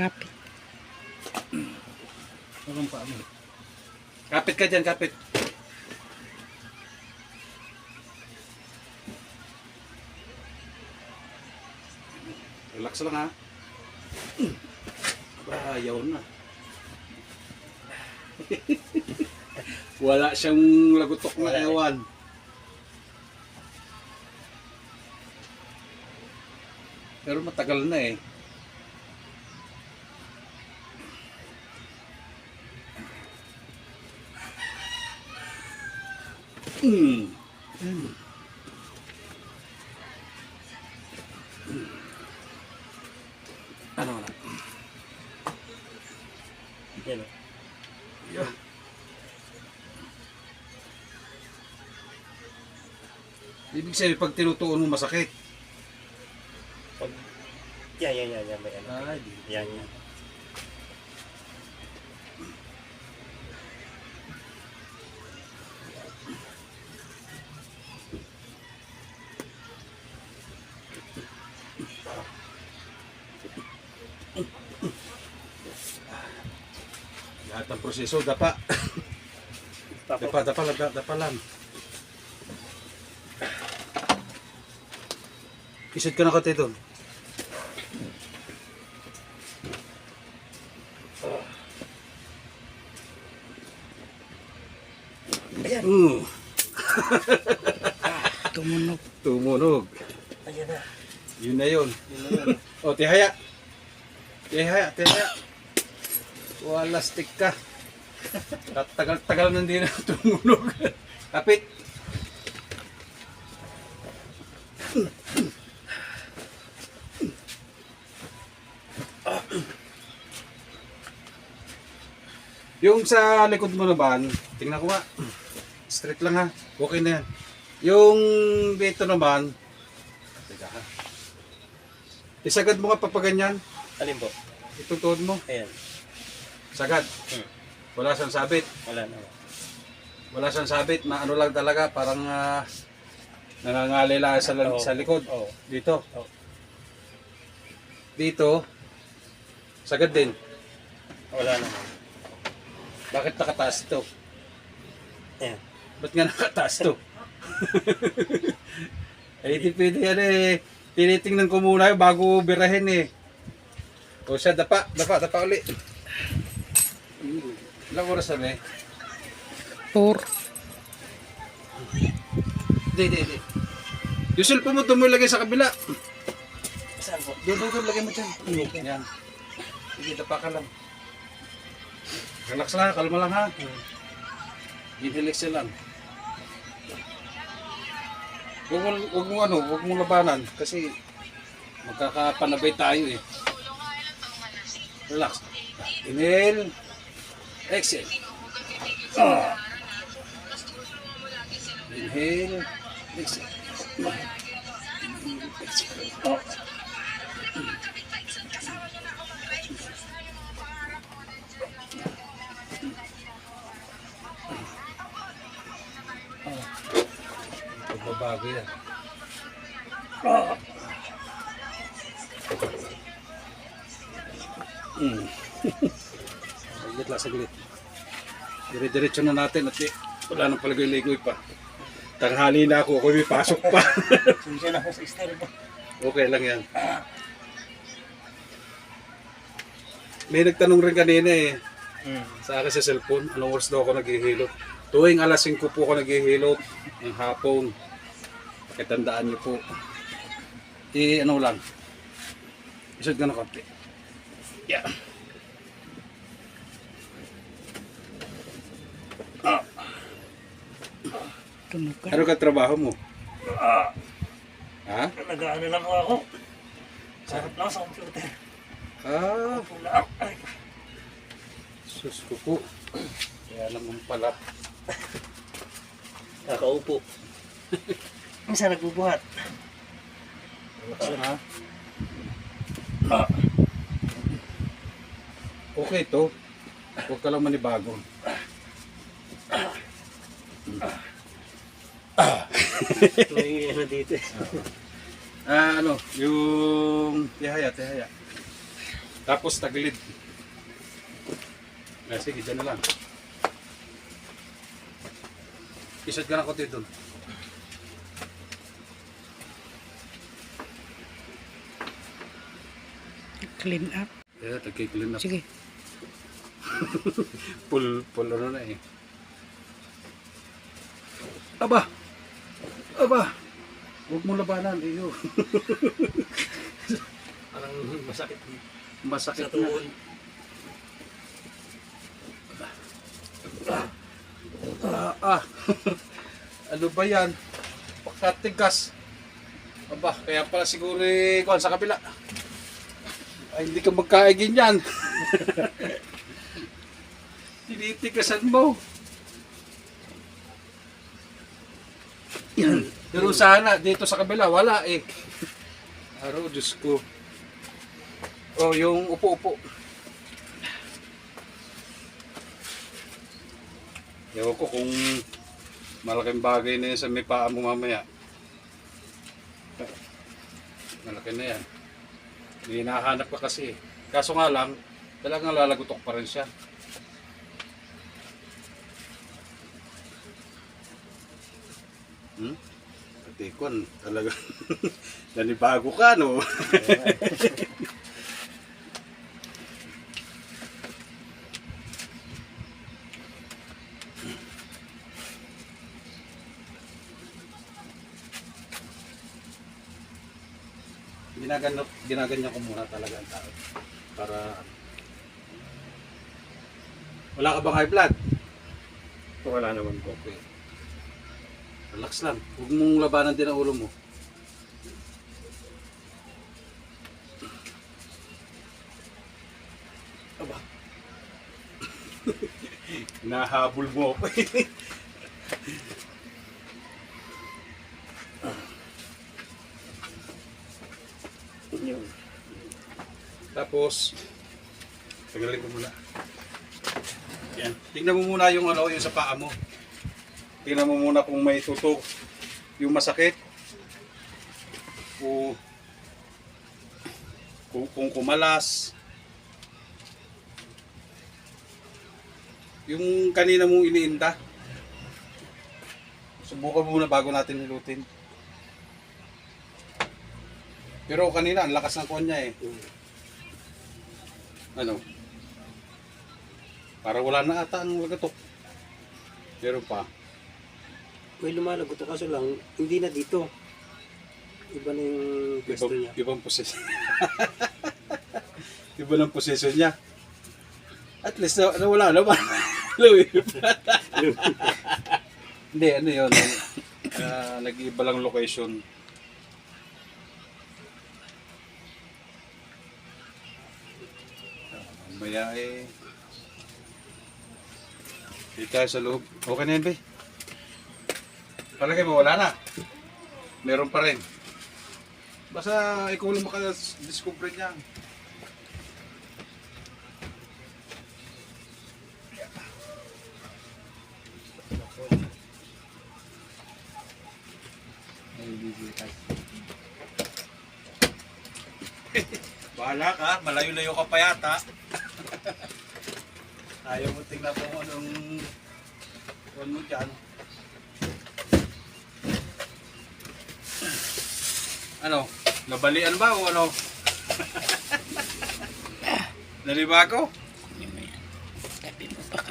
Kapit. Anong pa mo? Kapit ka dyan, kapit. Relax lang ha. Ayaw na. Wala siyang lagutok na ewan. Pero matagal na eh. Ano na? Yan o. Yeah. Ibig sabihin, pag tinutuon mo masakit. Pag... Yan. May ano. Ay, Yan. lahat ng proseso, dapa. Dapa lang. Isit ka na kate doon. Ayan. Tumunog. Ayan na. Yun na yun. O, tihaya. Wala stick ka. Tagal-tagal nandito na tumunog. Kapit. Yung sa likod mo naman, tingnan ko nga. Straight lang ha. Okay na yan. Yung dito naman, teka ha. Isagad mo nga papaganyan. Alin po? Itong tuhod mo. Ayan. Sagad. Wala siyang sabit. Wala na. Wala siyang sabit. Ano lang talaga. Parang nangangalila sa likod. Oo. Dito. Oo. Dito. Sagad din. Wala naman. Bakit nakataas ito? Ayan. Ba't nga nakataas ito? Eh, di pwede yan eh. Tinitingnan ko muna bago birahin eh. O siya, dapa uli. Ilang oras na eh? 4. Hindi. Yung cellphone mo, tumulagay sa kabila. Saan po? Doon, lagay mo dyan. Yan. Sige, dapa ka lang. Relax lang, kalma lang ha. Inhalex lang. Huwag mo labanan kasi magkakapanabay tayo eh. Relax. Inhale. Exhale. Inhale. Exhale. Pagbabago yan. Saglit. Dire-diretso na natin at wala nang palagoy-ligoy pa. Tanghali na ako may pasok pa. Sundan ako sa istorya po. Okay lang yan. May nagtanong rin kanina eh. Sa akin sa cellphone, anong oras daw ako naghihilot. Tuwing alas 5 po ako naghihilot ng hapon. Pakitandaan niyo po. Ano lang. Isod ka na konti. Yeah. Ano ka trabaho mo? Ha? Nag-ano lang po ako. Sarap lang sa computer. Pula. Ay. Sus ko po. Kaya naman pala. Kakaupo. Minsan nagbubuhat. Relax lang ha. Okay to. Huwag ka lang manibago. May ano dito eh. Yung tihaya. Tapos tagilid. Sige, dyan na lang. Isad ka na ko dito. Clean up. Yeah, tagkiklin na. Sige. Full ano na eh. Aba! Aba! Huwag mo labanan, iyo. Parang masakit Masakit sa na. tuhod. Ano ba yan? Pakatigas. Aba, kaya pala siguro eh, kuhan sa kabila. Ay, hindi ka magkaigin yan. Tinitigasan mo. Yan. Pero sana, dito sa kabila, wala eh. Araw, Diyos ko. Oh, yung upo-upo. Ewan ko kung malaking bagay na yun sa may paa mo mamaya. Malaki na yan. Hindi hinahanap ka kasi. Kaso nga lang, talagang lalagutok pa rin siya. Patikon, talaga. Nanibago ka, no? Ginaganyan ko muna talaga ang tao. Para wala ka bang high blood? Wala naman po. Okay. Relax lang. Huwag mong labanan din ang ulo mo. Aba. Nahabol mo ako. Yun. Tapos, tagalin ko muna. Yan. Tingnan mo muna yung ano, yung sa paa mo. Tingnan mo muna kung may tutok, yung masakit, o kung kumalas. Yung kanina mong iniinda. Subukan muna bago natin nilutin. Pero kanina, ang lakas ng kuwan niya eh. Ano? Para wala na ata ang lagatok. Meron pa. May lumalagot to kaso lang, hindi na dito. Iba na yung pwesto niya. Ibang posisyon. Iba ng posisyon niya. At least na wala naman. Hindi, ano yun. Nag-iba lang location. Mamaya eh. Dito tayo sa loob. Okay na yun, be? Palagay mo, wala na. Meron pa rin. Basta ikaw lang maka-discover niya. Bahala ka, malayo-layo ka pa yata. Ayaw mo tingnan kung anong mo dyan. Ano? Nabalian ba o ano? Nalibago? Tabi mo pa